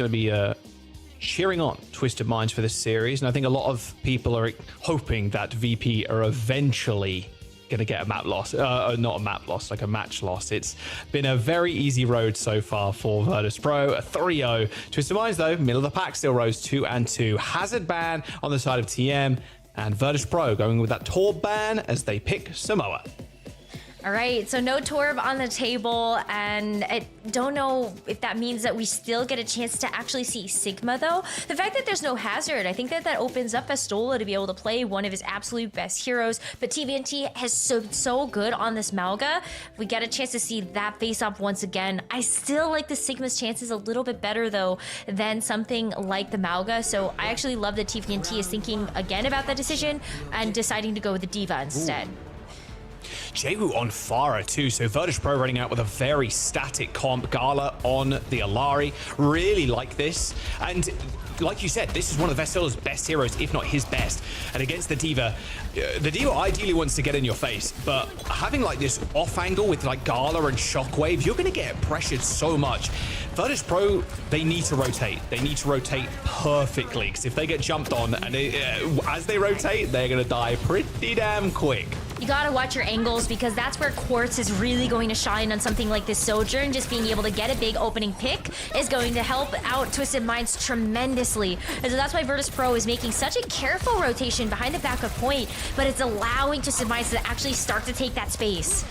going to be cheering on Twisted Minds for this series, and I think a lot of people are hoping that VP are eventually going to get a map loss. Not a map loss, like a match loss. It's been a very easy road so far for Virtus.pro, a 3-0. Twisted Minds, though, middle of the pack, still rose 2-2. Hazard ban on the side of TM, and Virtus.pro going with that Torb ban as they pick Samoa. All right, so no Torb on the table, and I don't know if that means that we still get a chance to actually see Sigma, though. The fact that there's no Hazard, I think that opens up Vestola to be able to play one of his absolute best heroes, but TVNT has so good on this Malga. If we get a chance to see that face-off once again, I still like the Sigma's chances a little bit better, though, than something like the Malga, so I actually love that TVNT is thinking again about that decision and deciding to go with the Diva instead. Ooh. Jewu on Pharah too, so Virtus.pro running out with a very static comp. Gala on the Alari, really like this, and like you said, this is one of Vestola's best heroes, if not his best. And against the Diva ideally wants to get in your face, but having like this off angle with like Gala and Shockwave, you're going to get pressured so much. Virtus.pro, they need to rotate. They need to rotate perfectly, because if they get jumped on and as they rotate, they're going to die pretty damn quick. You gotta watch your angles, because that's where Quartz is really going to shine on something like this Sojourn. Just being able to get a big opening pick is going to help out Twisted Minds tremendously. And so that's why Virtus.pro is making such a careful rotation behind the backup point, but it's allowing Twisted Minds to actually start to take that space.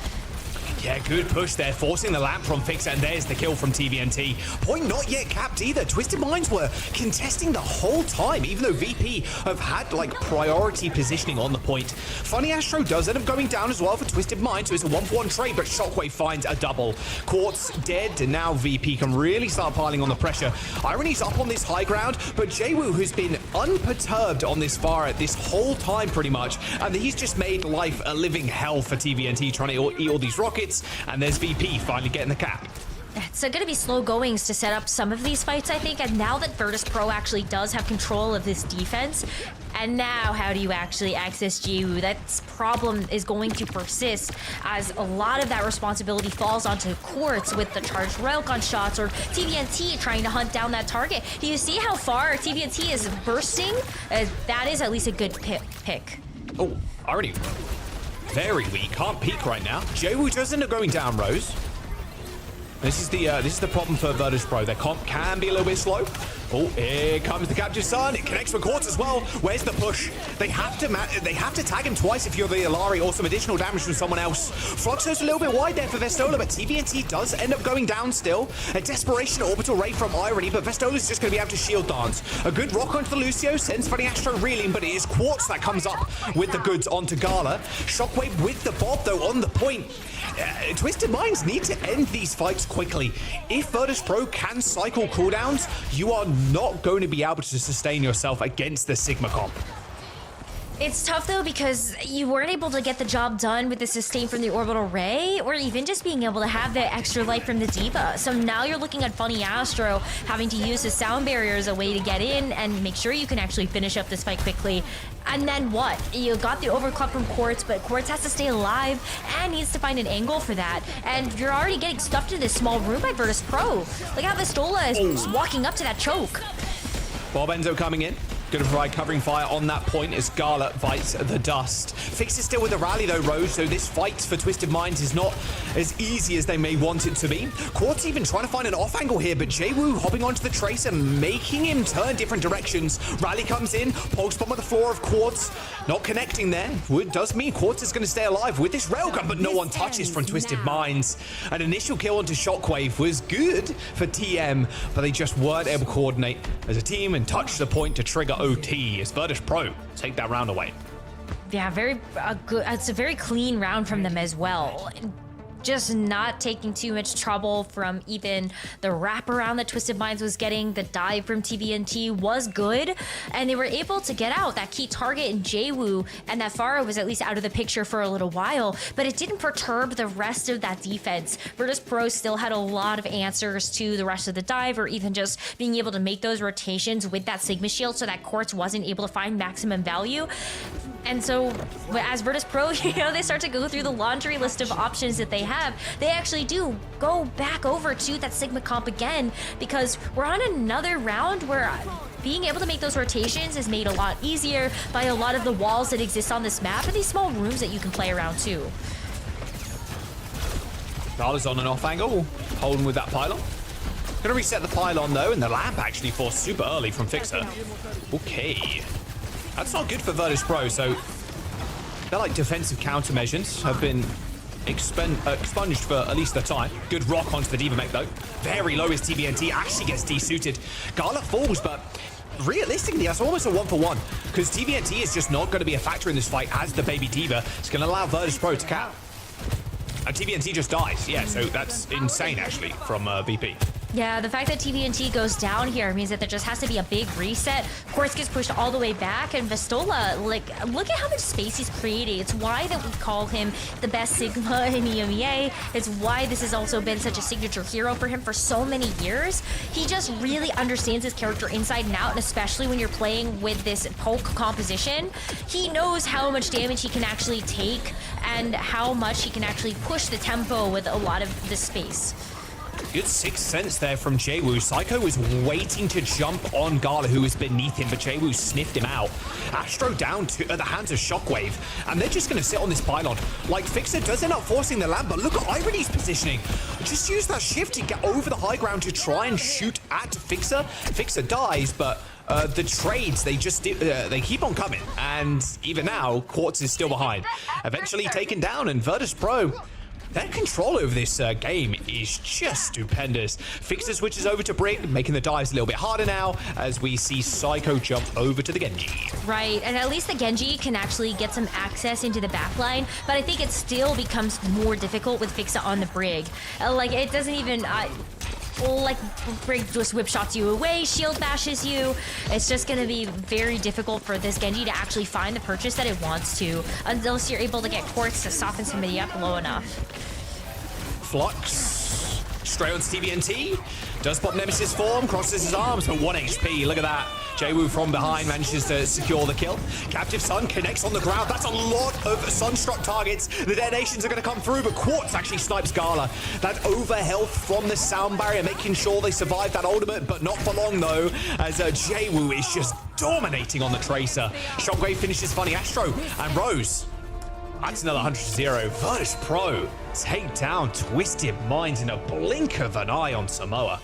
Yeah, good push there, forcing the lamp from Fixer, and there's the kill from TVNT. Point not yet capped either. Twisted Minds were contesting the whole time, even though VP have had like priority positioning on the point. Funny Astro does end up going down as well for Twisted Minds, so it's a 1-for-1 trade, but Shockwave finds a double. Quartz dead, and now VP can really start piling on the pressure. Irony's up on this high ground, but Jewu has been unperturbed on this Pharah this whole time pretty much, and he's just made life a living hell for TVNT, trying to eat all these rockets. And there's VP finally getting the cap. It's going to be slow goings to set up some of these fights, I think. And now that Virtus.pro actually does have control of this defense, and now how do you actually access Jewu? That problem is going to persist, as a lot of that responsibility falls onto Quartz with the charged railgun shots, or TVNT trying to hunt down that target. Do you see how far TVNT is bursting? That is at least a good pick. Oh, already very weak, can't peek right now. Jewu does end up going down, Rose. This is the problem for Virtus.pro. Their comp can be a little bit slow. Oh, here comes the captured sun. It connects with Quartz as well. Where's the push? They have to tag him twice if you're the Alari, or some additional damage from someone else. Fluxo's a little bit wide there for Vestola, but TVNT does end up going down still. A desperation orbital ray from Irony, but Vestola's just going to be able to shield dance. A good rock onto the Lucio sends Funny Astro reeling, but it is Quartz that comes up with the goods onto Gala. Shockwave with the Bob, though, on the point. Twisted Minds need to end these fights quickly. If Virtus.pro can cycle cooldowns, you are not going to be able to sustain yourself against the Sigma comp. It's tough, though, because you weren't able to get the job done with the sustain from the orbital ray, or even just being able to have the extra life from the Diva. So now you're looking at Funny Astro having to use the sound barrier as a way to get in and make sure you can actually finish up this fight quickly. And then what? You got the overclock from Quartz, but Quartz has to stay alive and needs to find an angle for that. And you're already getting stuffed in this small room by Virtus.pro. Look how Vestola is walking up to that choke. Bob ends up coming in. Going to provide covering fire on that point as Gala bites the dust. Fix is still with the rally though, Rose, so this fight for Twisted Minds is not as easy as they may want it to be. Quartz even trying to find an off angle here, but Jewu hopping onto the Tracer, making him turn different directions. Rally comes in, pulse bomb at the floor of Quartz, not connecting there. It does mean Quartz is going to stay alive with this railgun, but no one touches from Twisted Minds. An initial kill onto Shockwave was good for TM, but they just weren't able to coordinate as a team and touch the point to trigger OT as Virtus.pro take that round away. Yeah, very good. It's a very clean round from them as well. Just not taking too much trouble from even the wraparound that Twisted Minds was getting. The dive from TVNT was good, and they were able to get out that key target in Jewu, and that Pharah was at least out of the picture for a little while, but it didn't perturb the rest of that defense. Virtus.pro still had a lot of answers to the rest of the dive, or even just being able to make those rotations with that Sigma shield so that Quartz wasn't able to find maximum value. And so as Virtus.pro, they start to go through the laundry list of options that they have. They actually do go back over to that Sigma comp again, because we're on another round where being able to make those rotations is made a lot easier by a lot of the walls that exist on this map and these small rooms that you can play around too. Gala's on an off angle, holding with that pylon. Gonna reset the pylon though, and the lamp actually forced super early from Fixer. Okay. That's not good for Virtus.pro, so they're like defensive countermeasures have been expunged for at least the time. Good rock onto the D.Va mech though. Very low is TBNT, actually gets desuited. Gala falls, but realistically, that's almost a 1-for-1, because TBNT is just not going to be a factor in this fight as the baby D.Va. It's going to allow Virtus.pro to count. And TBNT just dies. Yeah, so that's insane actually from VP. Yeah, the fact that TBNT goes down here means that there just has to be a big reset. Quartz gets pushed all the way back, and Vestola, like, look at how much space he's creating. It's why that we call him the best Sigma in EMEA. It's why this has also been such a signature hero for him for so many years. He just really understands his character inside and out, and especially when you're playing with this poke composition, he knows how much damage he can actually take and how much he can actually push the tempo with a lot of the space. Good sixth sense there from Jwoo. Psycho was waiting to jump on Gala, who was beneath him, but Jwoo sniffed him out. Astro down to at the hands of Shockwave, and they're just going to sit on this pylon. Like, Fixer does end up forcing the lamp, but look at Irony's positioning. Just use that shift to get over the high ground to try and shoot at Fixer. Fixer dies, but the trades, they keep on coming, and even now, Quartz is still behind. Eventually taken down, and Virtus.pro, their control over this game is just stupendous. Fixer switches over to Brick, making the dives a little bit harder now as we see Psycho jump over to the Genji. Right, and at least the Genji can actually get some access into the backline, but I think it still becomes more difficult with Fixer on the Brig. Like, it doesn't even... like, Brig just whip shots you away, shield bashes you. It's just going to be very difficult for this Genji to actually find the purchase that it wants to, unless you're able to get Quartz to soften somebody up low enough. Flux, straight on TBNT, does pop Nemesis form, crosses his arms for 1 HP. Look at that. Jwoo from behind manages to secure the kill. Captive Sun connects on the ground. That's a lot of Sunstruck targets. The detonations are going to come through, but Quartz actually snipes Gala. That over health from the sound barrier, making sure they survive that ultimate, but not for long though, as Jwoo is just dominating on the Tracer. Shockwave finishes Funny Astro, and Rose. That's another 100-0. Virtus.pro take down Twisted Minds in a blink of an eye on Samoa.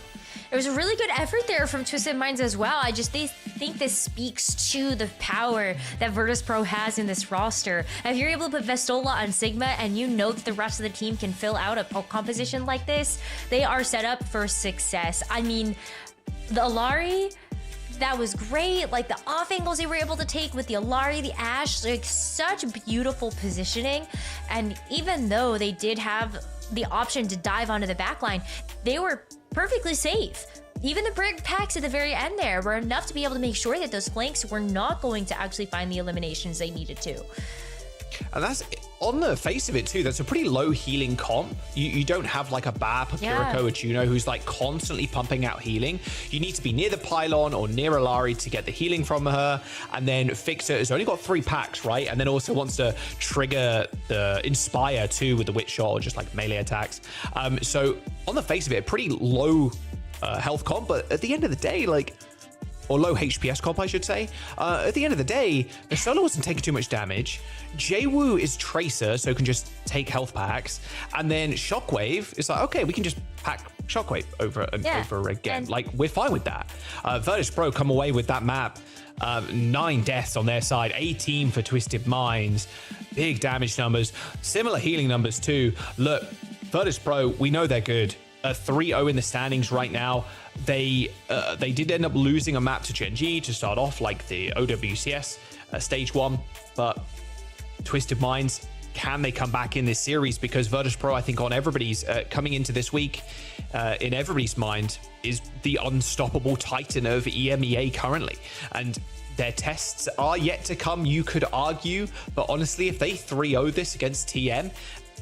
It was a really good effort there from Twisted Minds as well. I just think this speaks to the power that Virtus.pro has in this roster. If you're able to put Vestola on Sigma and you know that the rest of the team can fill out a poke composition like this, they are set up for success. I mean, the Alari, that was great. Like, the off angles they were able to take with the Alari, the Ashe, like, such beautiful positioning. And even though they did have the option to dive onto the backline, they were perfectly safe. Even the Brig packs at the very end there were enough to be able to make sure that those flanks were not going to actually find the eliminations they needed to. And that's, on the face of it too, that's a pretty low healing comp. You don't have like a Bab, a Kiriko, a Juno who's like constantly pumping out healing. You need to be near the pylon or near Alari to get the healing from her. And then Fixer has only got 3 packs, right? And then also wants to trigger the Inspire too with the Witch Shot or just like melee attacks. So on the face of it, pretty low health comp, but at the end of the day, like, or low HPS comp, I should say. At the end of the day, the solo wasn't taking too much damage. Jwoo is Tracer, so can just take health packs. And then Shockwave is like, okay, we can just pack Shockwave over and over again. And like, we're fine with that. Virtus.pro come away with that map. 9 deaths on their side, 18 for Twisted Minds. Big damage numbers, similar healing numbers too. Look, Virtus.pro, we know they're good. 3-0 in the standings right now. They did end up losing a map to Genji to start off, like the OWCS stage 1, but Twisted Minds, can they come back in this series? Because Virtus.pro, I think on everybody's coming into this week, in everybody's mind, is the unstoppable titan of EMEA currently. And their tests are yet to come, you could argue, but honestly, if they 3-0 this against TM,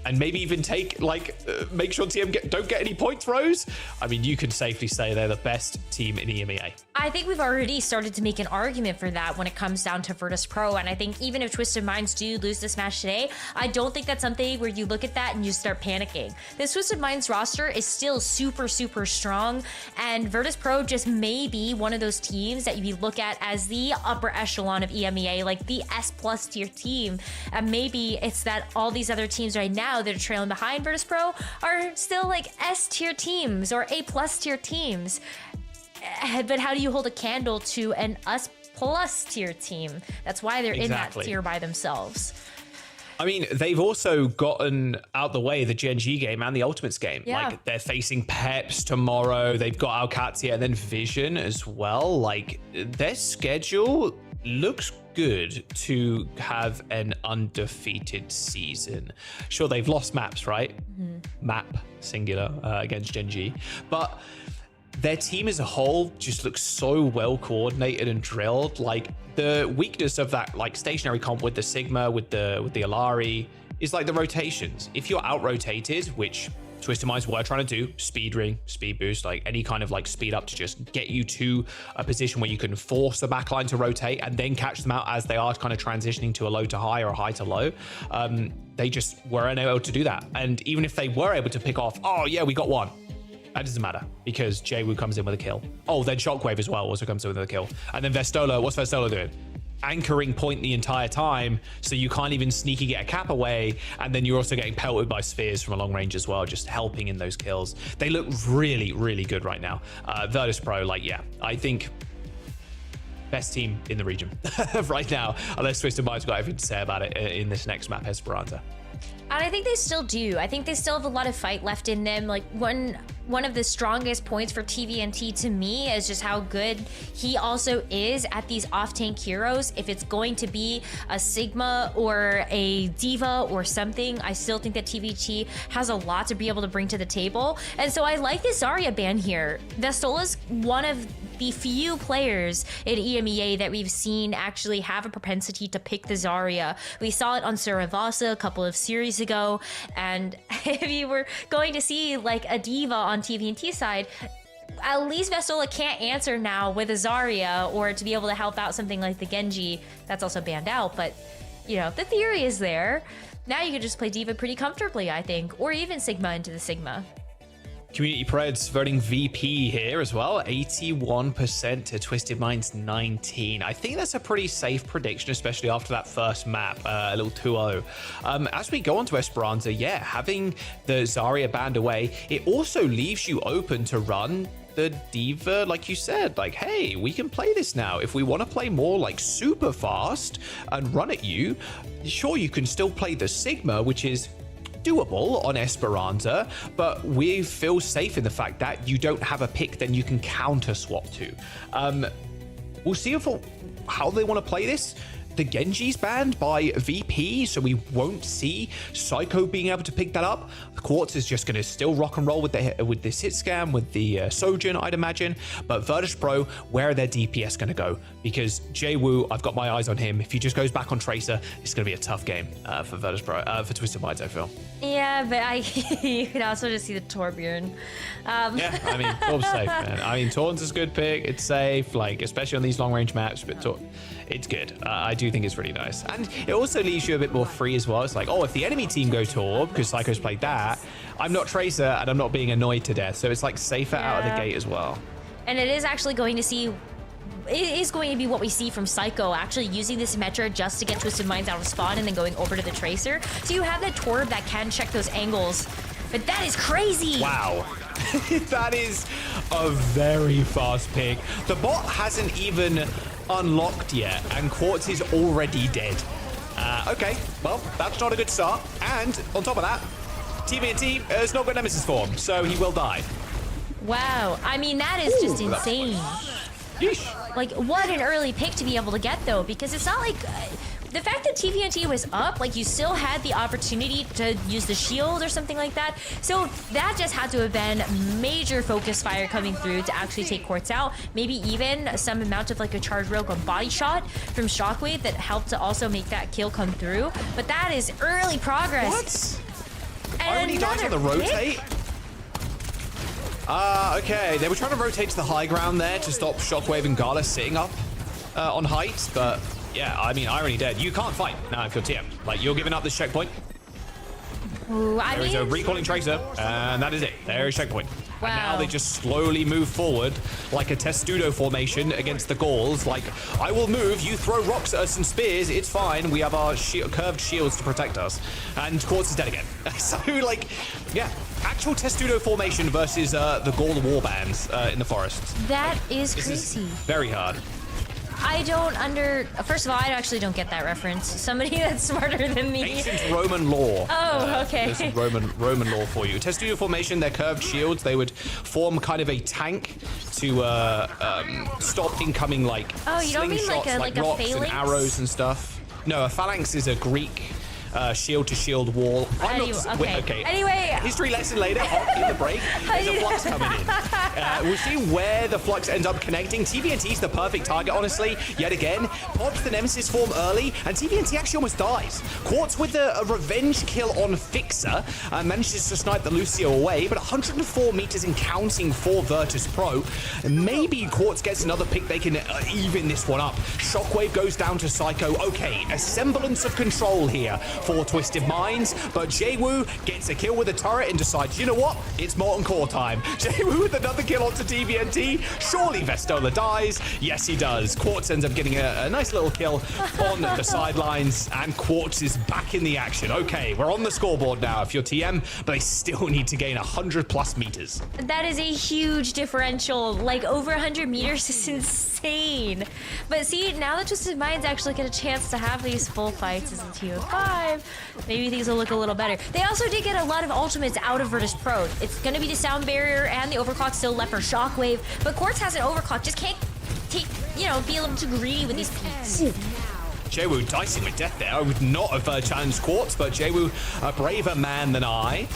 and maybe even take, like, make sure TM don't get any points, Rose, I mean, you can safely say they're the best team in EMEA. I think we've already started to make an argument for that when it comes down to Virtus.pro, and I think even if Twisted Minds do lose this match today, I don't think that's something where you look at that and you start panicking. This Twisted Minds roster is still super, super strong, and Virtus.pro just may be one of those teams that you look at as the upper echelon of EMEA, like the S+ tier team, and maybe it's that all these other teams right now that are trailing behind Virtus.pro are still like S tier teams or A+ tier teams. But how do you hold a candle to an us+ tier team? That's why they're in that tier by themselves. I mean, they've also gotten out the way the Gen G game and the Ultimates game. Yeah. Like, they're facing Peps tomorrow. They've got OWCS and then Vision as well. Like, their schedule looks good to have an undefeated season. Sure, they've lost maps, right? Map, singular, against Gen G. But their team as a whole just looks so well coordinated and drilled. Like, the weakness of that like stationary comp with the Sigma, with the Alari, is like the rotations. If you're out rotated, which Twisted Minds were trying to do, speed ring, speed boost, like any kind of like speed up to just get you to a position where you can force the backline to rotate and then catch them out as they are kind of transitioning to a low to high or a high to low. They just weren't able to do that. And even if they were able to pick off, oh yeah, we got one, that doesn't matter because Jaywu comes in with a kill. Oh, then Shockwave as well also comes in with a kill. And then Vestola, what's Vestola doing? Anchoring point the entire time, so you can't even sneaky get a cap away, and then you're also getting pelted by spheres from a long range as well, just helping in those kills. They look really, really good right now. Virtus.pro, like, yeah, I think best team in the region right now, unless Twisted Minds got everything to say about it in this next map, Esperanza. And I think they still do. I think they still have a lot of fight left in them. Like, one of the strongest points for TVNT to me is just how good he also is at these off-tank heroes. If it's going to be a Sigma or a Diva or something, I still think that TVT has a lot to be able to bring to the table. And so I like this Zarya ban here. Vestola's one of the few players in EMEA that we've seen actually have a propensity to pick the Zarya. We saw it on Suravasa a couple of series ago, and if you were going to see like a Diva on TVNT side, at least Vestola can't answer now with a Zarya, or to be able to help out something like the Genji that's also banned out. But you know, the theory is there. Now you can just play Diva pretty comfortably, I think, or even Sigma into the Sigma. Community Preds voting VP here as well, 81% to Twisted Minds 19. I think that's a pretty safe prediction, especially after that first map, a little 2-0. As we go on to Esperanza, yeah, having the Zarya banned away, it also leaves you open to run the Diva, like you said, like, hey, we can play this now. If we want to play more like super fast and run at you, sure, you can still play the Sigma, which is doable on Esperanza, but we feel safe in the fact that you don't have a pick then you can counter swap to. We'll see how they want to play this. The Genji's banned by VP, so we won't see Psycho being able to pick that up. Quartz is just going to still rock and roll with this hit scam, with the Sojourn, I'd imagine. But Virtus.pro, where are their DPS going to go? Because Jaywu, I've got my eyes on him. If he just goes back on Tracer, it's going to be a tough game for Virtus.pro, for Twisted Minds, I feel. Yeah, but you can also just see the Torbjorn. Yeah, I mean, Torb's safe, man. I mean, Torn's is a good pick. It's safe, like, especially on these long-range maps, but it's good. I do think it's really nice. And it also leaves you a bit more free as well. It's like, oh, if the enemy team go Torb, because Psycho's played that, I'm not Tracer and I'm not being annoyed to death. So it's like safer out of the gate as well. And it is actually going to see, it is going to be what we see from Psycho, actually using this Metra just to get Twisted Minds out of spawn and then going over to the Tracer. So you have that Torb that can check those angles. But that is crazy. Wow. That is a very fast pick. The bot hasn't even unlocked yet, and Quartz is already dead. Okay, well, that's not a good start. And on top of that, TVNT has not got Nemesis form, so he will die. Wow, I mean, that is just insane. Yeesh. Like, what an early pick to be able to get, though, because it's not like... the fact that TVNT was up, like, you still had the opportunity to use the shield or something like that. So that just had to have been major focus fire coming through to actually take Quartz out. Maybe even some amount of like a charge rogue on body shot from Shockwave that helped to also make that kill come through. But that is early progress. What? And already dies on the rotate? Okay, they were trying to rotate to the high ground there to stop Shockwave and Gala sitting up on height, but yeah, I mean, Irony dead. You can't fight now if you're TM. Like, you're giving up this checkpoint. Ooh, There is a recalling Tracer, and that is it. There is checkpoint. Wow. And now they just slowly move forward like a testudo formation against the Gauls. Like, I will move, you throw rocks at us and spears, it's fine. We have our curved shields to protect us. And Quartz is dead again. So, like, yeah. Actual testudo formation versus the Gaul warbands in the forest. That is This crazy. is very hard. First of all, I actually don't get that reference. Somebody that's smarter than me. Ancient Roman law. Oh, okay. This is Roman law for you. Testudo formation, they're curved shields. They would form kind of a tank to stop incoming like You don't mean slingshots, like a rocks and phalanx? arrows and stuff. No, a phalanx is a Greek shield-to-shield wall. Okay. Anyway. History lesson later, in the break, there's a flux coming in. We'll see where the flux ends up connecting. TVNT's the perfect target, honestly. Yet again, pops the Nemesis form early, and TVNT actually almost dies. Quartz with a revenge kill on Fixer, manages to snipe the Lucio away, but 104 meters in counting for Virtus.pro. Maybe Quartz gets another pick, they can even this one up. Shockwave goes down to Psycho. Okay, a semblance of control here for Twisted Minds, but Jwoo gets a kill with a turret and decides, you know what? It's Molten Core time. Jwoo with another kill onto TVNT. Surely Vestola dies. Yes, he does. Quartz ends up getting a nice little kill on the sidelines, and Quartz is back in the action. Okay, we're on the scoreboard now if you're TM, but they still need to gain 100+ meters. That is a huge differential. Like, over 100 meters is insane. But see, now that Twisted Minds actually get a chance to have these full fights as a TO5, maybe things will look a little better. They also did get a lot of ultimates out of Virtus.pro. It's going to be the sound barrier and the overclock still left for Shockwave, but Quartz has an overclock. Just can't be a little too greedy with these peaks. Jwoo dicing with death there. I would not have challenged Quartz, but Jwoo, a braver man than I,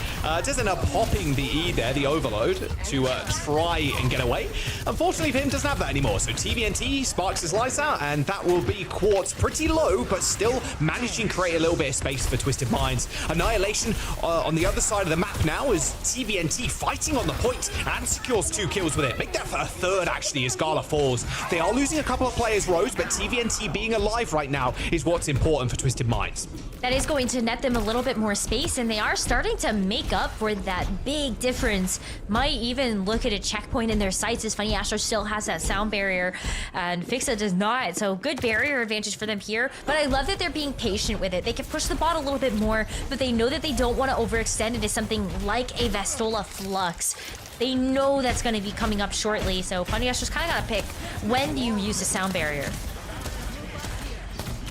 does end up popping the E there, the overload, to try and get away. Unfortunately for him, doesn't have that anymore. So TVNT sparks his lights out, and that will be Quartz pretty low, but still managing to create a little bit of space for Twisted Minds. Annihilation on the other side of the map now is TVNT fighting on the point and secures 2 kills with it. Make that for a third, actually, as Gala falls. They are losing a couple of players, Rose, but TVNT being alive right now is what's important for Twisted Minds. That is going to net them a little bit more space, and they are starting to make up for that big difference. Might even look at a checkpoint in their sights, as Funny Astro still has that sound barrier, and Fixa does not. So good barrier advantage for them here, but I love that they're being patient with it. They can push the bot a little bit more, but they know that they don't want to overextend into something like a Vestola Flux. They know that's going to be coming up shortly, so Funny Astro's kind of got to pick when do you use the sound barrier.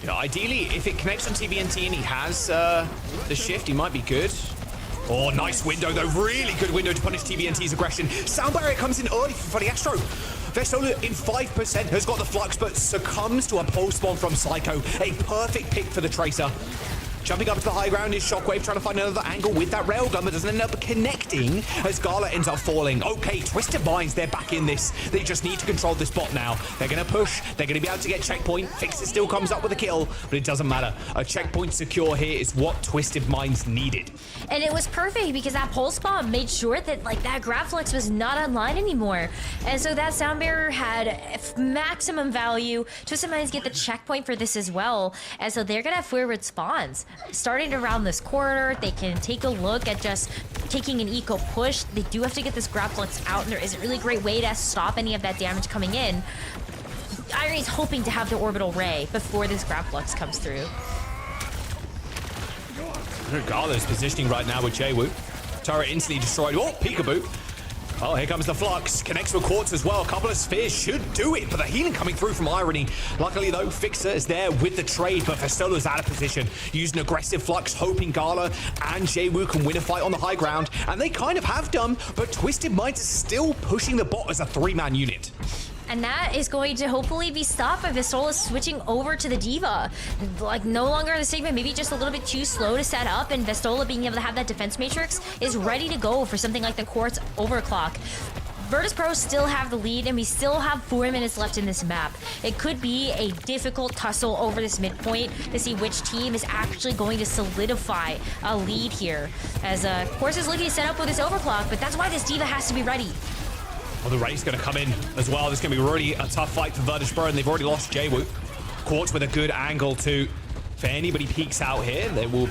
Ideally, if it connects on TVNT and he has the shift, he might be good. Oh, nice window, though. Really good window to punish TVNT's aggression. Sound barrier comes in early for Funny Astro. Vestola in 5% has got the flux, but succumbs to a pulse bomb from Psycho. A perfect pick for the Tracer. Jumping up to the high ground is Shockwave, trying to find another angle with that railgun, but doesn't end up connecting as Gala ends up falling. Okay, Twisted Minds, they're back in this. They just need to control this bot now. They're going to push. They're going to be able to get checkpoint. Fixer still comes up with a kill, but it doesn't matter. A checkpoint secure here is what Twisted Minds needed. And it was perfect because that pulse bomb made sure that that Graflex was not online anymore. And so that sound barrier had maximum value. Twisted Minds get the checkpoint for this as well. And so they're going to have forward spawns. Starting around this corridor, they can take a look at just taking an eco push. They do have to get this Graflex out, and there isn't really a great way to stop any of that damage coming in. Irony's hoping to have the orbital ray before this Graflex comes through. Gala's positioning right now with Jwoo. Turret instantly destroyed. Oh, peekaboo. Oh, here comes the flux. Connects with Quartz as well. A couple of spheres should do it, but the healing coming through from Irony. Luckily, though, Fixer is there with the trade, but Vestola's out of position. Using aggressive flux, hoping Gala and Jwoo can win a fight on the high ground. And they kind of have done, but Twisted Minds is still pushing the bot as a 3-man unit. And that is going to hopefully be stopped by Vestola switching over to the Diva. Like, no longer the Sigma, maybe just a little bit too slow to set up, and Vestola being able to have that defense matrix is ready to go for something like the Quartz overclock. Virtus.pro still have the lead, and we still have 4 minutes left in this map. It could be a difficult tussle over this midpoint to see which team is actually going to solidify a lead here. As Course is looking to set up with his overclock, but that's why this D.Va has to be ready. Well, the Ray's going to come in as well. This is going to be really a tough fight for Virtus.pro, and they've already lost Jwoo. Quartz with a good angle too. If anybody peeks out here, you'll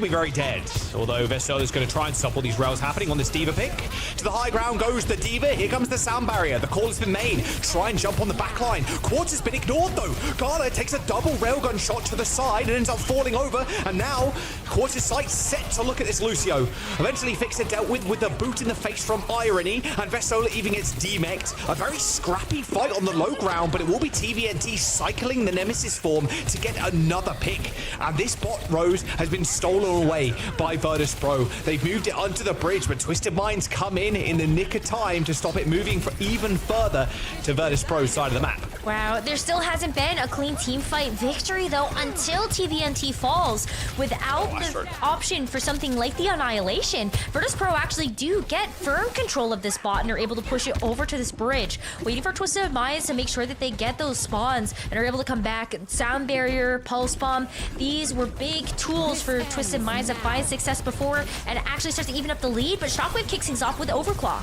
be very dead. Although Vestola is going to try and stop all these rails happening on this D.Va pick. To the high ground goes the D.Va. Here comes the sound barrier. The call has been made. Try and jump on the back line. Quartz has been ignored though. Gala takes a double railgun shot to the side and ends up falling over. And now Quartz's sights set to look at this Lucio. Eventually Fixer dealt with the boot in the face from Irony. And Vestola even gets demeched. A very scrappy fight on the low ground, but it will be TVNT cycling the Nemesis form to get another pick. And this bot Rose has been stolen away by Virtus.pro. They've moved it onto the bridge, but Twisted Minds come in the nick of time to stop it moving for even further to Virtus.pro's side of the map. Wow, there still hasn't been a clean team fight victory though until TVNT falls. Without the option for something like the Annihilation, Virtus.pro actually do get firm control of this bot and are able to push it over to this bridge, waiting for Twisted Minds to make sure that they get those spawns and are able to come back. Sound barrier, pulse bomb, these were big tools for Twisted Minds that find success before and actually starts to even up the lead, but Shockwave kicks things off with overclock.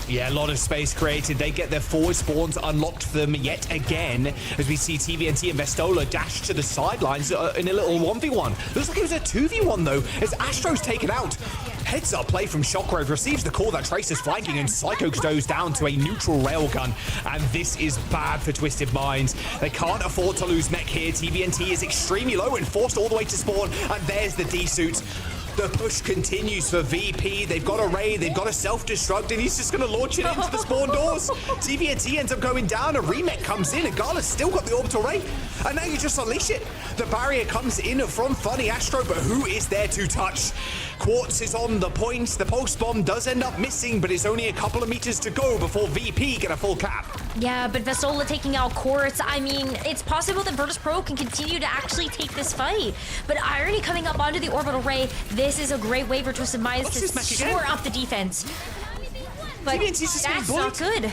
Yeah, a lot of space created. They get their forward spawns unlocked for them yet again as we see TVNT and Vestola dash to the sidelines in a little 1v1. Looks like it was a 2v1 though, as Astro's taken out. Heads up play from Shockwave, receives the call that Trace is flanking, and Psycho goes down to a neutral railgun. And this is bad for Twisted Minds. They can't afford to lose mech here. TVNT is extremely low and forced all the way to spawn, and there's the D-suit. The push continues for VP. They've got a Ray, they've got a self-destruct, and he's just going to launch it into the spawn doors. TVNT ends up going down, a remake comes in, and Gala's still got the orbital Ray. And now you just unleash it. The barrier comes in from Funny Astro, but who is there to touch? Quartz is on the points. The pulse bomb does end up missing, but it's only a couple of meters to go before VP get a full cap. Yeah, but Vestola taking out Quartz, I mean, it's possible that Virtus.pro can continue to actually take this fight. But Irony coming up onto the orbital Ray, this is a great way for Twisted Minds to shore up the defense. But that's not good.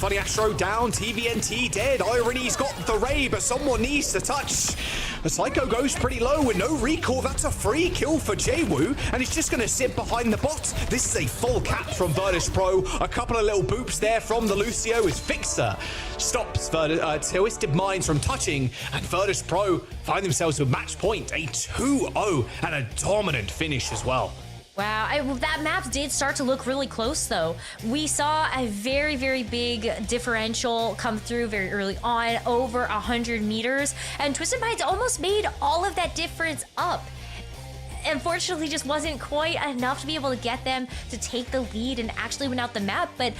Funny Astro down, TVNT dead. Irony's got the Ray, but someone needs to touch. The Psycho goes pretty low with no recall. That's a free kill for Jwoo, and it's just going to sit behind the bot. This is a full cap from Virtus.pro. A couple of little boops there from the Lucio as Fixer stops Twisted Minds from touching, and Virtus.pro find themselves with match point, a 2-0, and a dominant finish as well. Wow, that map did start to look really close though. We saw a very, very big differential come through very early on, over 100 meters, and Twisted Minds almost made all of that difference up. Unfortunately, just wasn't quite enough to be able to get them to take the lead and actually win out the map, but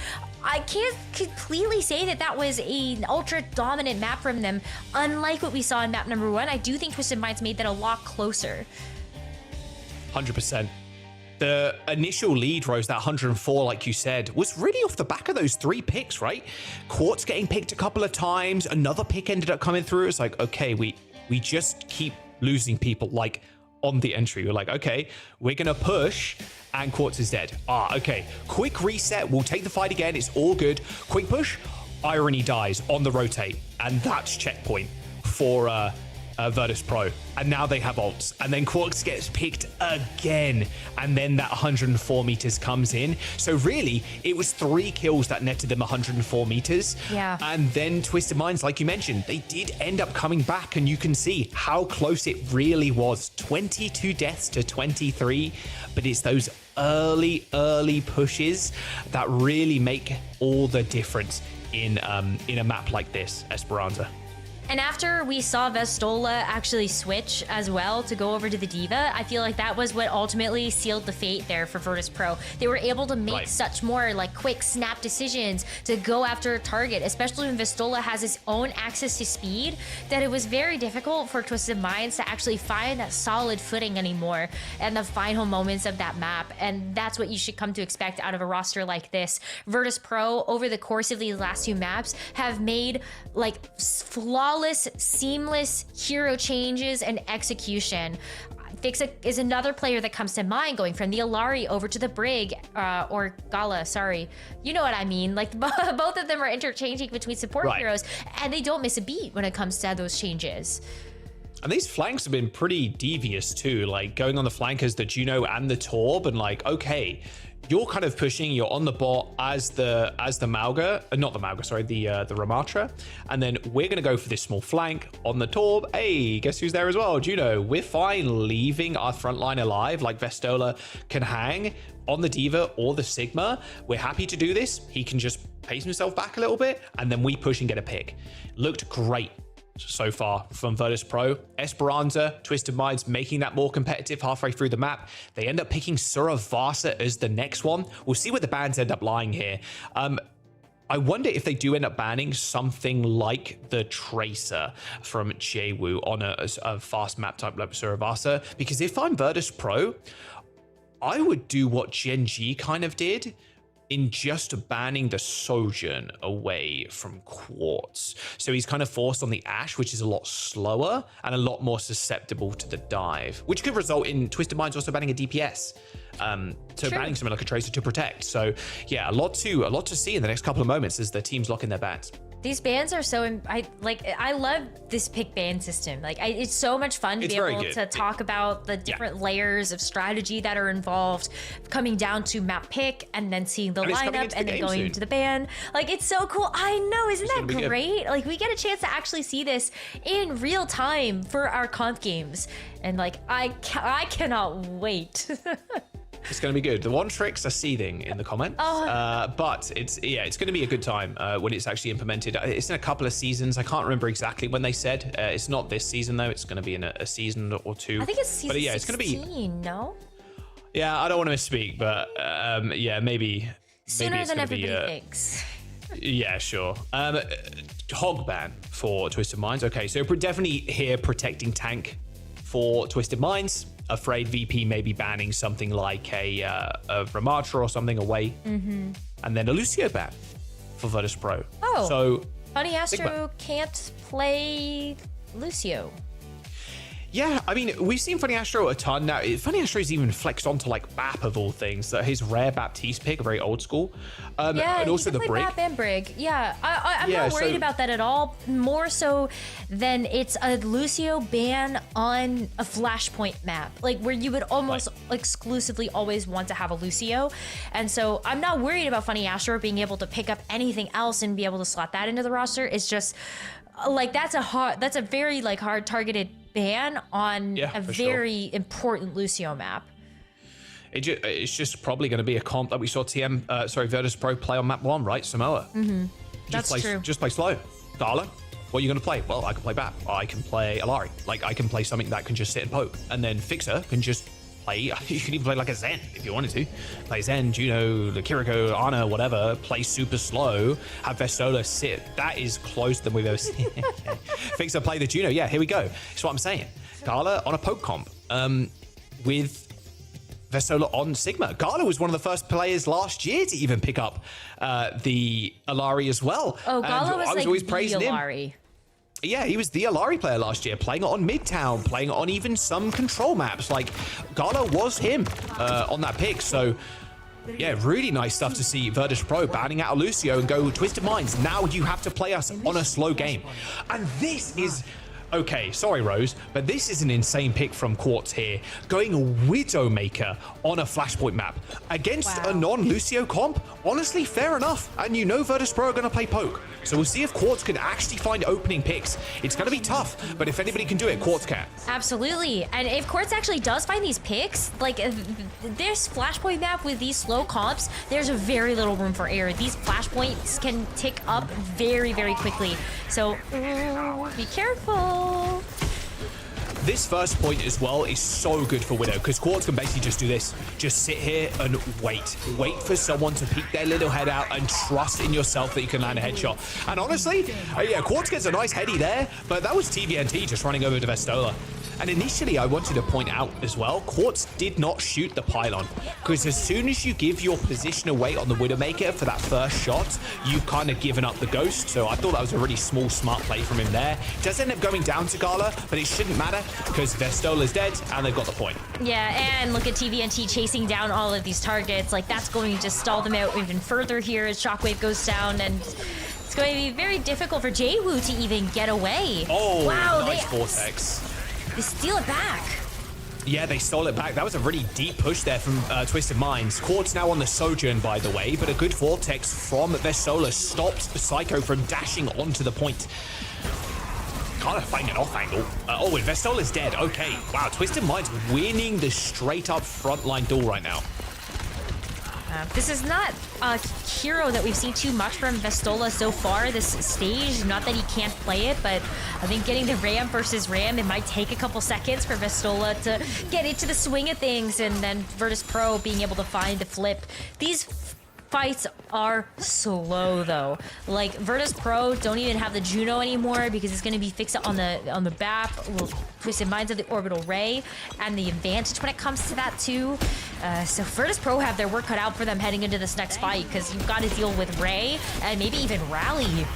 I can't completely say that that was an ultra dominant map from them. Unlike what we saw in map number 1, I do think Twisted Minds made that a lot closer. 100%. The initial lead, Rose, that 104, like you said, was really off the back of those 3 picks, right? Quartz getting picked a couple of times, another pick ended up coming through. It's like, okay, we just keep losing people, like, on the entry. We're like, okay, we're gonna push, and Quartz is dead. Okay, quick reset, we'll take the fight again, it's all good. Quick push, Irony dies on the rotate, and that's checkpoint for Virtus.pro, and now they have ults, and then Quartz gets picked again, and then that 104 meters comes in. So really, it was 3 kills that netted them 104 meters. Yeah. And then Twisted Minds, like you mentioned, they did end up coming back, and you can see how close it really was. 22 deaths to 23, but it's those early pushes that really make all the difference in a map like this, Esperanza. And after we saw Vestola actually switch as well to go over to the D.Va, I feel like that was what ultimately sealed the fate there for Virtus.pro. They were able to make such more like quick snap decisions to go after a target, especially when Vestola has his own access to speed, that it was very difficult for Twisted Minds to actually find that solid footing anymore and the final moments of that map. And that's what you should come to expect out of a roster like this. Virtus.pro, over the course of these last 2 maps, have made like flawless, seamless hero changes and execution. Fixa is another player that comes to mind, going from the Alari over to the Brig, or Gala, sorry. You know what I mean. Like, both of them are interchanging between support heroes, and they don't miss a beat when it comes to those changes. And these flanks have been pretty devious too, like going on the flank as the Juno and the Torb, and like, okay, you're kind of pushing, you're on the bot as the Mauga, not the Mauga, sorry, the Ramatra, and then we're gonna go for this small flank on the Torb. Hey, guess who's there as well? Juno. We're fine leaving our front line alive, like Vestola can hang on the Diva or the Sigma. We're happy to do this. He can just pace himself back a little bit, and then we push and get a pick. Looked great so far from Virtus.pro. Esperanza, Twisted Minds making that more competitive halfway through the map. They end up picking Suravasa as the next one. We'll see where the bans end up lying here. I wonder if they do end up banning something like the Tracer from Jwoo on a fast map type like Suravasa, because if I'm Virtus.pro, I would do what Gen G kind of did in just banning the Sojourn away from Quartz. So he's kind of forced on the Ashe, which is a lot slower and a lot more susceptible to the dive, which could result in Twisted Minds also banning a DPS. So banning something like a Tracer to protect. So yeah, a lot to see in the next couple of moments as the teams lock in their bans. These bans are so, I love this pick ban system. Like, it's so much fun to be able to talk about the different layers of strategy that are involved, coming down to map pick and then seeing the lineup and then going into the ban. Like, it's so cool. I know, isn't that great? Like, we get a chance to actually see this in real time for our comp games. And like, I cannot wait. It's going to be good. The one tricks are seething in the comments, but it's going to be a good time when it's actually implemented. It's in a couple of seasons. I can't remember exactly when they said. It's not this season though. It's going to be in a season or two. I think it's season 16, it's going to be. No. Yeah, I don't want to misspeak, but maybe sooner than everybody thinks. Yeah, sure. Hog ban for Twisted Minds. Okay, so we're definitely here protecting tank for Twisted Minds. Afraid VP may be banning something like a Ramatra or something away. And then a Lucio ban for Virtus.pro. Oh, so Funny Astro can't play Lucio. Yeah, I mean, we've seen Funny Astro a ton. Now, Funny Astro's even flexed onto, like, BAP of all things. His rare Baptiste pick, very old school. Yeah, and also the Brig. BAP and Brig. Yeah, I'm not worried about that at all. More so than it's a Lucio ban on a Flashpoint map, like, where you would almost exclusively always want to have a Lucio. And so I'm not worried about Funny Astro being able to pick up anything else and be able to slot that into the roster. It's just, like, that's a very, like, hard targeted ban on a very important Lucio map. It's just probably going to be a comp that we saw Virtus.pro play on map 1, right? Samoa. That's true. Just play slow. Gala, what are you going to play? Well, I can play BAP. I can play Alari. Like, I can play something that can just sit and poke. And then Fixa can just play, you can even play like a Zen if you wanted to. Play Zen, Juno, the Kiriko, Ana, whatever. Play super slow. Have Vestola sit. That is closer than we've ever seen. Fixa play the Juno. Yeah, here we go. That's what I'm saying. Gala on a poke comp with Vestola on Sigma. Gala was one of the first players last year to even pick up the Alari as well. Oh, Gala was like always the praising Alari. Him. Yeah, he was the Alari player last year, playing it on Midtown, playing it on even some control maps. Like, Gala was him on that pick. So, yeah, really nice stuff to see Virtus.pro banning out a Lucio and go Twisted Minds. Now you have to play us on a slow game. And this is... Okay, sorry, Rose, but this is an insane pick from Quartz here. Going Widowmaker on a Flashpoint map against a non-Lucio comp. Honestly, fair enough. And you know Virtus.pro are going to play poke. So we'll see if Quartz can actually find opening picks. It's going to be tough, but if anybody can do it, Quartz can. Absolutely. And if Quartz actually does find these picks, like, this Flashpoint map with these slow comps, there's very little room for error. These Flashpoints can tick up very, very quickly. So be careful. This first point as well is so good for Widow, because Quartz can basically just do this. Just sit here and wait. Wait for someone to peek their little head out and trust in yourself that you can land a headshot. And honestly, yeah, Quartz gets a nice heady there, but that was TVNT just running over to Vestola. And initially, I wanted to point out as well, Quartz did not shoot the pylon, because as soon as you give your position away on the Widowmaker for that first shot, you've kind of given up the ghost. So I thought that was a really small, smart play from him there. Does end up going down to Gala, but it shouldn't matter because Vestola's dead and they've got the point. Yeah, and look at TVNT chasing down all of these targets. Like, that's going to just stall them out even further here as Shockwave goes down, and it's going to be very difficult for JWoo to even get away. Oh, wow, nice Vortex. They steal it back. Yeah, they stole it back. That was a really deep push there from Twisted Minds. Quartz now on the Sojourn, by the way, but a good Vortex from Vestola stopped Psycho from dashing onto the point. Kind of finding an off angle. Oh, and Vestola's dead. Okay. Wow, Twisted Minds winning the straight-up frontline duel right now. This is not a hero that we've seen too much from Vestola so far this stage. Not that he can't play it, but I think getting the Ram versus Ram, it might take a couple seconds for Vestola to get into the swing of things, and then Virtus.pro being able to find the flip. These fights are slow though. Like, Virtus.pro don't even have the Juno anymore because it's going to be fixed on the BAP. Twisted Minds of the Orbital Ray and the advantage when it comes to that too. So Virtus.pro have their work cut out for them heading into this next fight, because you've got to deal with Ray and maybe even Rally.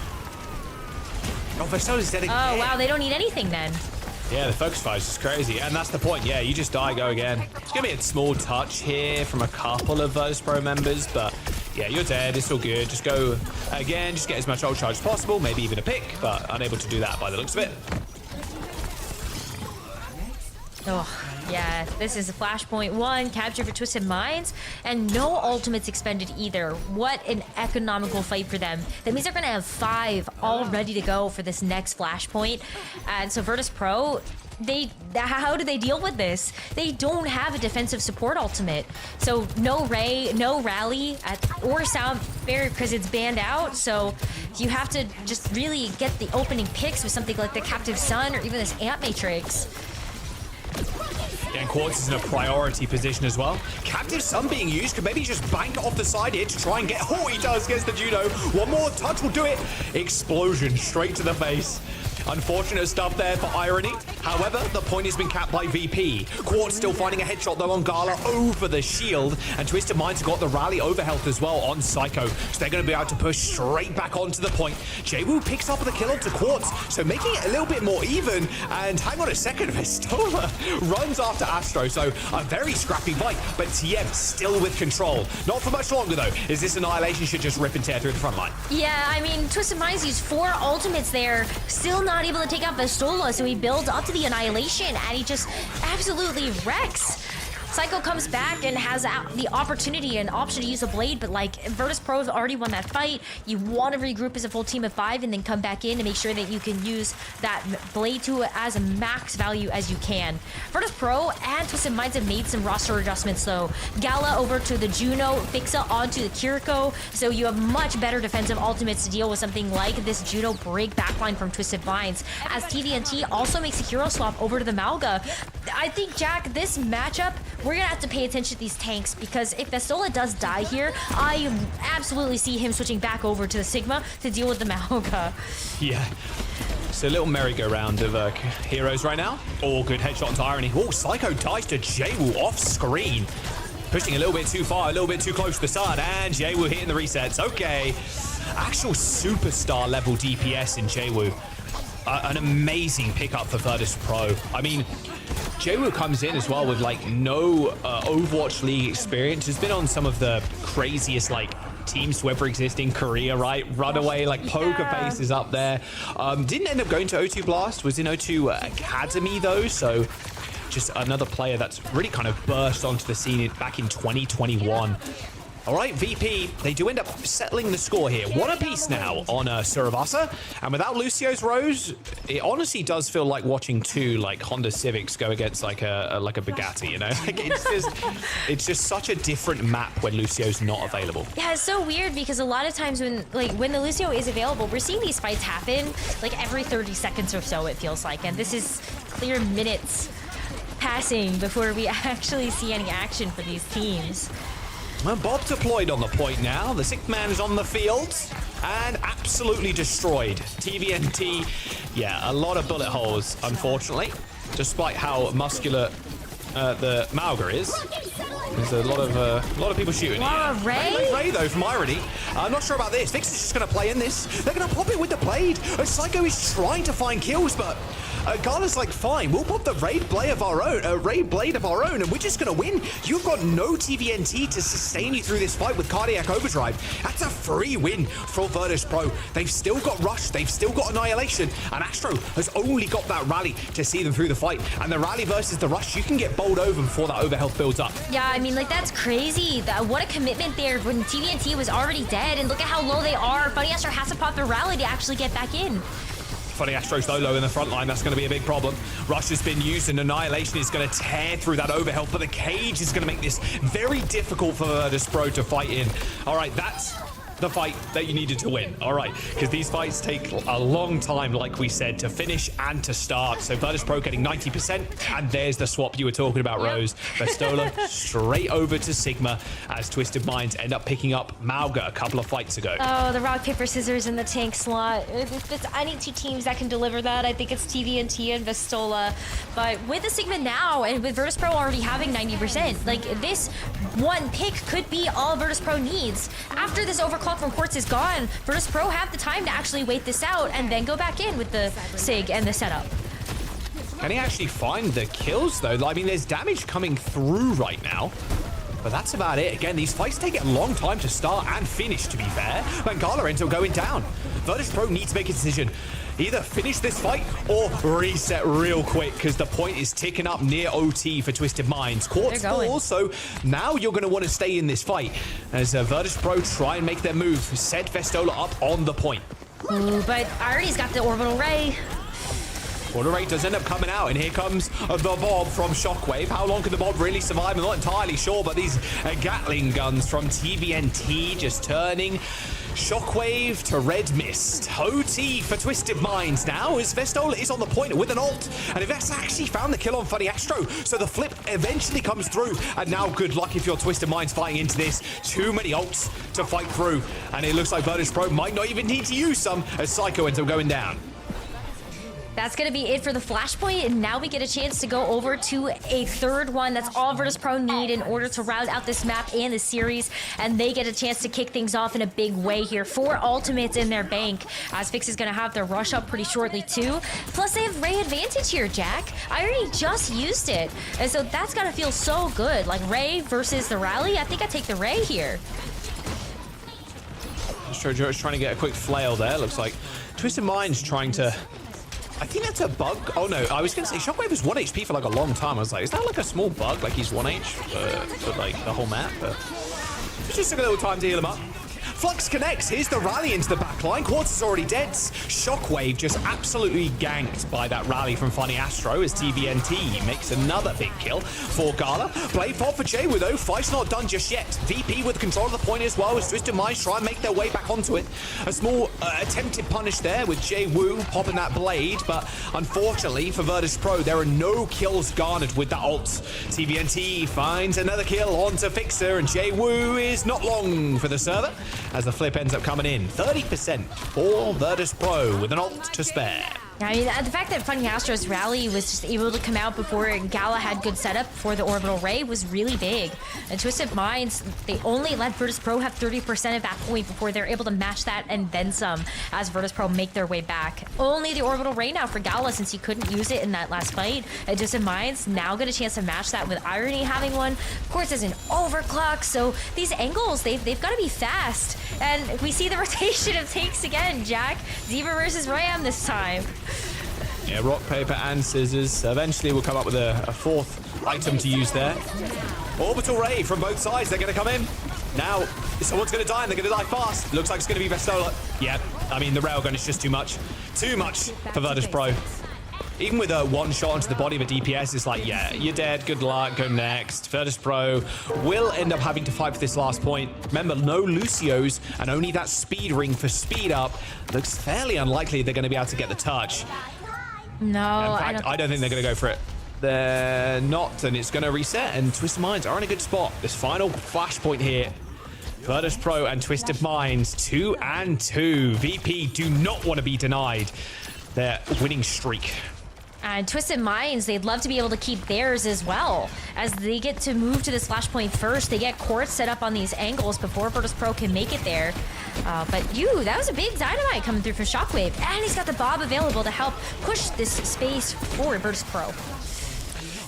Oh, Vestola's dead again. Oh wow, they don't need anything then. Yeah, the focus fire is just crazy, and that's the point. Yeah, you just die, go again. It's gonna be a small touch here from a couple of Virtus.pro members, but yeah, you're dead. It's all good. Just go again. Just get as much ult charge as possible, maybe even a pick, but unable to do that by the looks of it. Oh, yeah, this is a Flashpoint 1, capture for Twisted Minds, and no ultimates expended either. What an economical fight for them. That means they're going to have 5 all ready to go for this next Flashpoint. And so Virtus.pro, how do they deal with this? They don't have a defensive support ultimate. So no Ray, no Rally, or Sound Barrier because it's banned out. So you have to just really get the opening picks with something like the Captive Sun or even this Amp Matrix. Yeah, and Quartz is in a priority position as well. Captive Sun being used, could maybe just bank off the side here to try and get... Oh, he does, gets the Juno. One more touch will do it. Explosion straight to the face. Unfortunate stuff there for Irony. However, the point has been capped by VP. Quartz still finding a headshot though on Gala over the shield, and Twisted Minds got the rally over health as well on Psycho, so they're going to be able to push straight back onto the point. JWoo picks up the kill onto Quartz, so making it a little bit more even. And hang on a second, Vestola runs after Astro, so a very scrappy fight, but TM still with control. Not for much longer though, as this Annihilation should just rip and tear through the front line. Yeah, I mean, Twisted Minds used 4 ultimates there, still not able to take out Vestola, so he builds up to the Annihilation, and he just absolutely wrecks. Psycho comes back and has the opportunity and option to use a blade, but like, Virtus.pro have already won that fight. You want to regroup as a full team of 5 and then come back in to make sure that you can use that blade to as a max value as you can. Virtus.pro and Twisted Minds have made some roster adjustments though. Gala over to the Juno, Fixa onto the Kiriko, so you have much better defensive ultimates to deal with something like this Juno break backline from Twisted Minds, as TVNT also makes a hero swap over to the Malga. I think, Jack, this matchup, we're gonna have to pay attention to these tanks, because if Vestola does die here, I absolutely see him switching back over to the Sigma to deal with the Malga. Yeah. So a little merry-go-round of heroes right now. Oh, good headshot into Irony. Oh, Psycho dies to JWoo off screen. Pushing a little bit too far, a little bit too close to the sun, and JWoo hitting the resets. Okay. Actual superstar level DPS in JWoo. An amazing pickup for Virtus.pro. I mean, JWoo comes in as well with like no Overwatch League experience. Has been on some of the craziest like teams to ever exist in Korea, right? Runaway, like Poker Face is up there. Didn't end up going to O2 Blast, was in O2 Academy though, so just another player that's really kind of burst onto the scene back in 2021. All right, VP, they do end up settling the score here. 1 apiece now on Suravasa. And without Lucio's Rose, it honestly does feel like watching 2 like Honda Civics go against like a Bugatti, you know? Like it's just such a different map when Lucio's not available. Yeah, it's so weird because a lot of times when the Lucio is available, we're seeing these fights happen like every 30 seconds or so, it feels like. And this is clear minutes passing before we actually see any action for these teams. Well, Bob deployed on the point now. The 6th man is on the field and absolutely destroyed. TVNT, yeah, a lot of bullet holes, unfortunately. despite how muscular the Mauga is. There's a lot of people shooting. Wow, Ray? Ray though from Irony. I'm not sure about this. Vix is just going to play in this. They're going to pop it with the blade. Psycho is trying to find kills, but Gala's like, fine, we'll pop the raid blade of our own, and we're just gonna win. You've got no TVNT to sustain you through this fight with Cardiac Overdrive. That's a free win for Virtus.pro. They've still got Rush, they've still got Annihilation, and Astro has only got that rally to see them through the fight. And the rally versus the Rush, you can get bowled over before that overhealth builds up. Yeah, I mean, like, that's crazy. What a commitment there when TVNT was already dead, and look at how low they are. Funny Astro has to pop the rally to actually get back in. Funny Astro solo in the front line, that's going to be a big problem. Rush has been used and Annihilation is going to tear through that overhealth, but the cage is going to make this very difficult for Virtus.pro to fight in. All right, that's the fight that you needed to win. All right, because these fights take a long time, like we said, to finish and to start. So Virtus.pro getting 90%, and there's the swap you were talking about, Rose. Vestola straight over to Sigma as Twisted Minds end up picking up Mauga a couple of fights ago. Oh, the rock, paper, scissors in the tank slot. If it's any two teams that can deliver that, I think it's TVNT and Vestola. But with the Sigma now, and with Virtus.pro already having 90%, like, this one pick could be all Virtus.pro needs. After this overclock from Quartz is gone, Virtus.pro have the time to actually wait this out and then go back in with the Sig and the setup. Can he actually find the kills, though? I mean, there's damage coming through right now. But that's about it. Again, these fights take a long time to start and finish, to be fair. Mangala ends up going down. Virtus.pro needs to make a decision. Either finish this fight or reset real quick, because the point is ticking up near OT for Twisted Minds. Quartz also, now you're going to want to stay in this fight as Virtus.pro try and make their move. Set Vestola up on the point. Ooh, but Artie's got the Orbital Ray. Orbital Ray does end up coming out, and here comes the Bob from Shockwave. How long can the Bob really survive? I'm not entirely sure, but these Gatling guns from TVNT just turning Shockwave to Red Mist. OT for Twisted Minds now as Vestola is on the point with an ult. And Vex actually found the kill on Funny Astro. So the flip eventually comes through. And now good luck if you're Twisted Minds fighting into this. Too many ults to fight through. And it looks like Virtus.pro might not even need to use some as Psycho ends up going down. That's going to be it for the Flashpoint, and now we get a chance to go over to a third one. That's all Virtus.pro need in order to round out this map and the series, and they get a chance to kick things off in a big way here. 4 ultimates in their bank, as Fix is going to have their rush up pretty shortly too. Plus, they have Ray advantage here, Jack. I already just used it, and so that's got to feel so good. Like, Ray versus the Rally, I think I take the Ray here. Jojo's trying to get a quick flail there. Looks like Twisted Minds trying to... I think that's a bug. Oh, no. I was going to say Shockwave was 1 HP for like a long time. I was like, is that like a small bug? Like he's 1 H for like the whole map? But it's just a little time to heal him up. Flux connects. Here's the rally into the backline. Quartz is already dead. Shockwave just absolutely ganked by that rally from Funny Astro as TVNT makes another big kill for Gala. Play pop for Jay though. Fight's not done just yet. VP with control of the point as well as Twisted Minds try and make their way back onto it. A small attempted punish there with Jay Woo popping that blade, but unfortunately for Virtus.pro, there are no kills garnered with that ult. TVNT finds another kill onto Fixer, and Jay Woo is not long for the server as the flip ends up coming in. 30% for Virtus.pro with an ult to spare. I mean, the fact that Funny Astro's rally was just able to come out before Gala had good setup for the Orbital Ray was really big. And Twisted Minds, they only let Virtus.pro have 30% of that point before they're able to match that and then some as Virtus.pro make their way back. Only the Orbital Ray now for Gala since he couldn't use it in that last fight. And Twisted Minds now get a chance to match that with Irony having one. Of course, there's an overclock, so these angles, they've got to be fast. And we see the rotation of takes again, Jack. Zebra versus Ram this time. Yeah, rock, paper, and scissors. Eventually, we'll come up with a 4th item to use there. Orbital Ray from both sides. They're going to come in. Now, someone's going to die, and they're going to die fast. Looks like it's going to be Vestola. Yeah, I mean, the railgun is just too much. Too much for Virtus.pro. Even with a 1 shot onto the body of a DPS, it's like, yeah, you're dead. Good luck. Go next. Virtus.pro will end up having to fight for this last point. Remember, no Lucios and only that speed ring for speed up. Looks fairly unlikely they're going to be able to get the touch. No, in fact, I don't think they're going to go for it. They're not, and it's going to reset, and Twisted Minds are in a good spot. This final flashpoint here. Virtus.pro and Twisted Minds, 2 and 2. VP do not want to be denied their winning streak. And Twisted Minds, they'd love to be able to keep theirs as well. As they get to move to this flashpoint first, they get courts set up on these angles before Virtus.pro can make it there. But that was a big dynamite coming through from Shockwave. And he's got the Bob available to help push this space for Virtus.pro.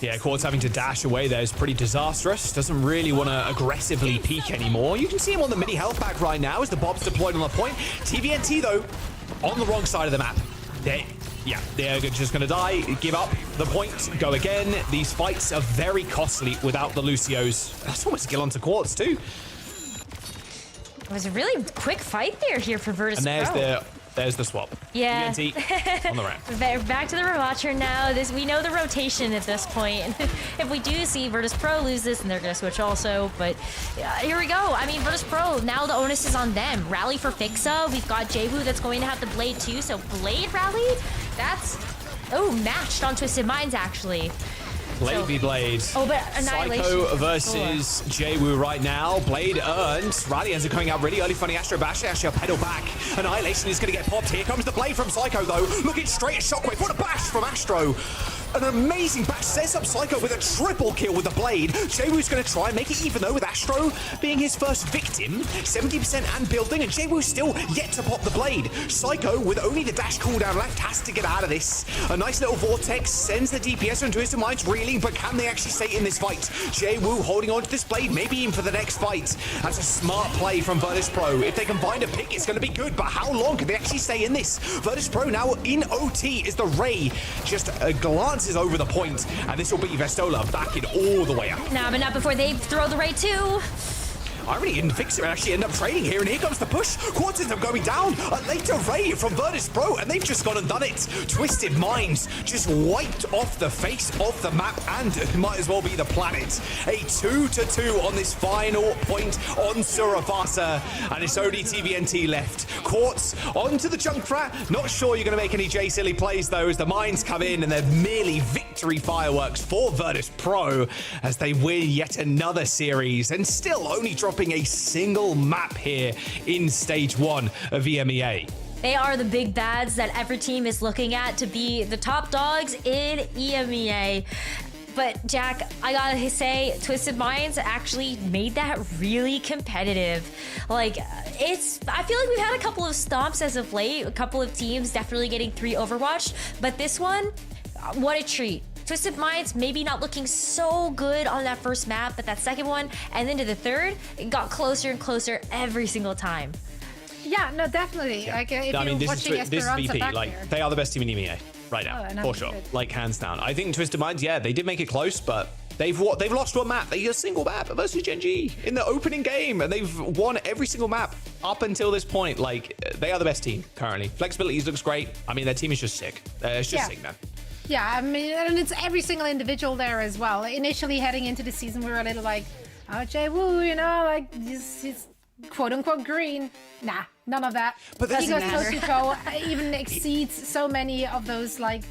Yeah, Quad's having to dash away there is pretty disastrous. Doesn't really want to aggressively peek anymore. You can see him on the mini health pack right now as the Bob's deployed on the point. TVNT, though, on the wrong side of the map. They're just going to die, give up the point, go again. These fights are very costly without the Lucios. That's almost a kill onto Quartz, too. It was a really quick fight here for Virtus.pro. And there's the swap. Yeah. TVNT on the ramp. Back to the Watcher now. We know the rotation at this point. If we do see Virtus.pro lose this, and they're going to switch also. But here we go. I mean, Virtus.pro, now the onus is on them. Rally for Fixa. We've got Jaywu that's going to have the Blade too. So Blade rally, that's, matched on Twisted Minds actually. Blade v Blade. Oh, but Annihilation. Psycho versus Jaywu right now. Blade earned. Rally ends up coming out really early, funny Astro Bash. Actually, a pedal back. Annihilation is going to get popped. Here comes the Blade from Psycho, though. Looking straight at Shockwave. What a bash from Astro. An amazing bash sets up Psycho with a triple kill with the Blade. Jaywu's going to try and make it even, though, with Astro being his first victim. 70% and building, and Jaywu still yet to pop the Blade. Psycho, with only the dash cooldown left, has to get out of this. A nice little vortex sends the DPS from Twisted Minds reeling, but can they actually stay in this fight? Jaywu holding on to this Blade, maybe in for the next fight. That's a smart play from Virtus.pro. If they can find a pick, it's going to be good, but how long can they actually stay in this? Virtus.pro now in OT is the Ray just glances over the point, and this will be Vestola backing all the way up. Nah, but not before they throw the Ray too. Irony didn't fix it and actually end up trading here, and here comes the push. Quartz ends up going down. A later Ray from Virtus.pro, and they've just gone and done it. Twisted Minds just wiped off the face of the map, and it might as well be the planet. A 2-2 on this final point on Suravasa, and it's only TVNT left. Quartz onto the Junkrat. Not sure you're going to make any J silly plays, though, as the Minds come in, and they're merely victory fireworks for Virtus.pro as they win yet another series, and still only dropping a single map here in stage 1 of EMEA. They are the big bads that every team is looking at to be the top dogs in EMEA. But Jack, I gotta say, Twisted Minds actually made that really competitive. Like, I feel like we've had a couple of stomps as of late, a couple of teams definitely getting 3 Overwatch, but this one, what a treat. Twisted Minds maybe not looking so good on that first map, but that second one and then to the third, it got closer and closer every single time. Yeah, no, definitely. Yeah. Like, if I mean, you're this watching is VP. Esperanza Like, there. they are the best team in EMEA right now, for sure. Like, hands down. I think Twisted Minds, yeah, they did make it close, but they've lost one map. They a single map versus Gen G in the opening game, and they've won every single map up until this point. Like, they are the best team currently. Flexibility looks great. I mean, their team is just sick. It's just sick, man. Yeah, I mean, and it's every single individual there as well. Initially heading into the season, we were a little like, oh, Jaywu, you know, like, he's quote-unquote green. Nah, none of that. But he goes toe-to-toe, even exceeds so many of those, like,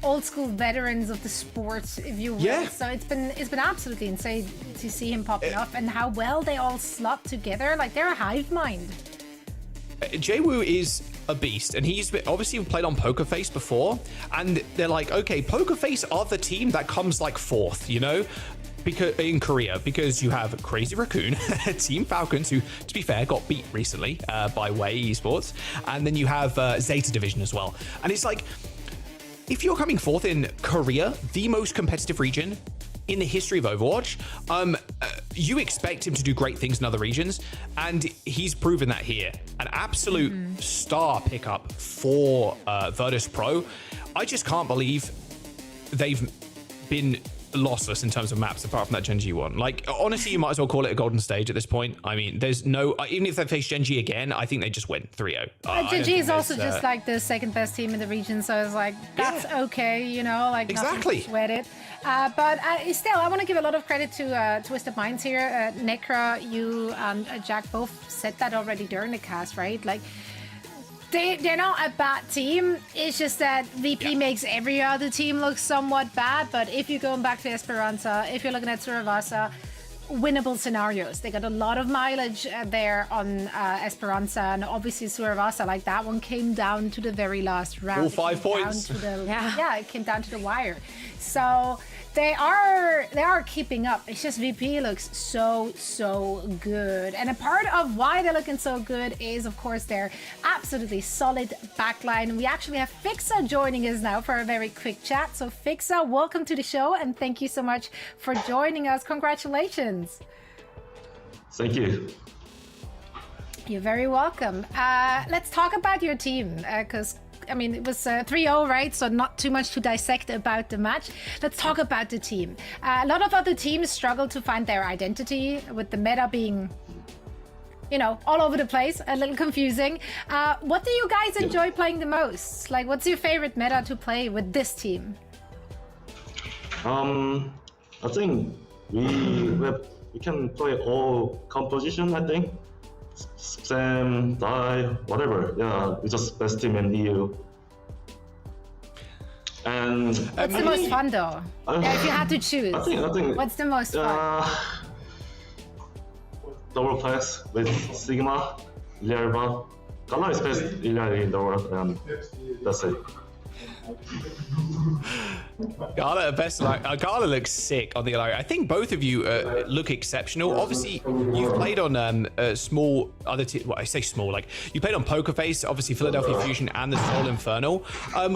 old-school veterans of the sport, if you will. Yeah. So it's been absolutely insane to see him popping off and how well they all slot together. Like, they're a hive mind. Jaywu is a beast, and he's obviously played on Poker Face before, and they're like, okay, Poker Face are the team that comes like 4th, you know, because in Korea, because you have Crazy Raccoon, Team Falcons, who, to be fair, got beat recently by Way Esports, and then you have Zeta Division as well, and it's like, if you're coming 4th in Korea, the most competitive region in the history of Overwatch, you expect him to do great things in other regions, and he's proven that here. An absolute star pickup for Virtus.pro. I just can't believe they've been lossless in terms of maps apart from that Gen G one. Like, honestly, you might as well call it a golden stage at this point. I mean, there's no, even if they face Gen G again, I think they just win 3-0. Gen G is also just like the second best team in the region, so it's like, that's okay, you know, like, exactly. Nothing to sweat it. But still, I want to give a lot of credit to Twisted Minds here. Necra, you and Jack both said that already during the cast, right? Like, they're not a bad team. It's just that VP makes every other team look somewhat bad. But if you're going back to Esperanza, if you're looking at Suravasa, winnable scenarios. They got a lot of mileage there on Esperanza, and obviously Suravasa, like that one came down to the very last round. All 5 points. It came down to the wire. So they are keeping up. It's just VP looks so good. And a part of why they're looking so good is, of course, their absolutely solid backline. We actually have Fixa joining us now for a very quick chat. So Fixa, welcome to the show, and thank you so much for joining us. Congratulations. Thank you. You're very welcome. Let's talk about your team, because I mean, it was 3-0, right? So not too much to dissect about the match. Let's talk about the team. A lot of other teams struggle to find their identity, with the meta being, you know, all over the place, a little confusing. What do you guys enjoy playing the most? Like, what's your favorite meta to play with this team? I think we can play all composition, I think. Sam, Die, whatever. Yeah, we just best team in EU. And what's the most fun though? If you had to choose, I think what's the most fun? Double class with Sigma, Ilyarva. Gala is best Ilyari in the world, and that's it. Gala best, like Gala looks sick on the Ilaria. I think both of you look exceptional. Obviously, you've played on small other well, I say small, like you played on Poker Face, obviously Philadelphia Fusion and the Soul Infernal.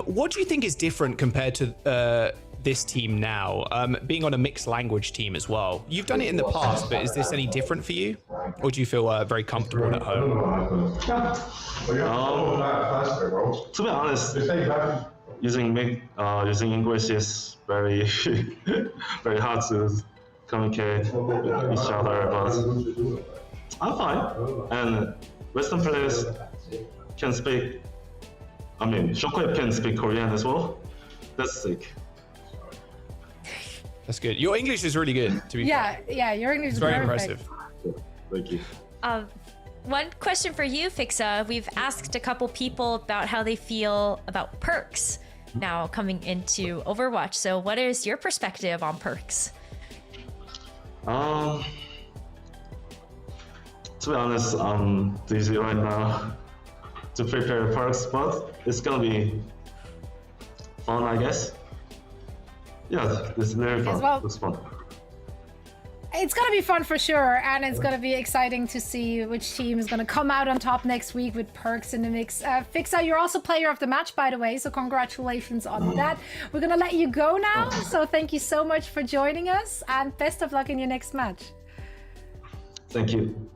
What do you think is different compared to this team now, being on a mixed language team as well? You've done it in the past, but is this any different for you, or do you feel very comfortable at home? To be honest, using English is very very hard to communicate with each other, but I'm fine. And Western players can speak, I mean, Shockwave can speak Korean as well. That's sick. That's good. Your English is really good, to be fair. Yeah, your English is very perfect. impressive. Thank you. One question for you, Fixa. We've asked a couple people about how they feel about perks now coming into Overwatch. So what is your perspective on perks? To be honest, I'm busy right now to prepare perks, but it's gonna be fun, I guess. Yeah, it's very fun. Well, it's fun. It's going to be fun for sure, and it's going to be exciting to see which team is going to come out on top next week with perks in the mix. Fixa, you're also player of the match, by the way, so congratulations on that. We're going to let you go now, so thank you so much for joining us, and best of luck in your next match. Thank you.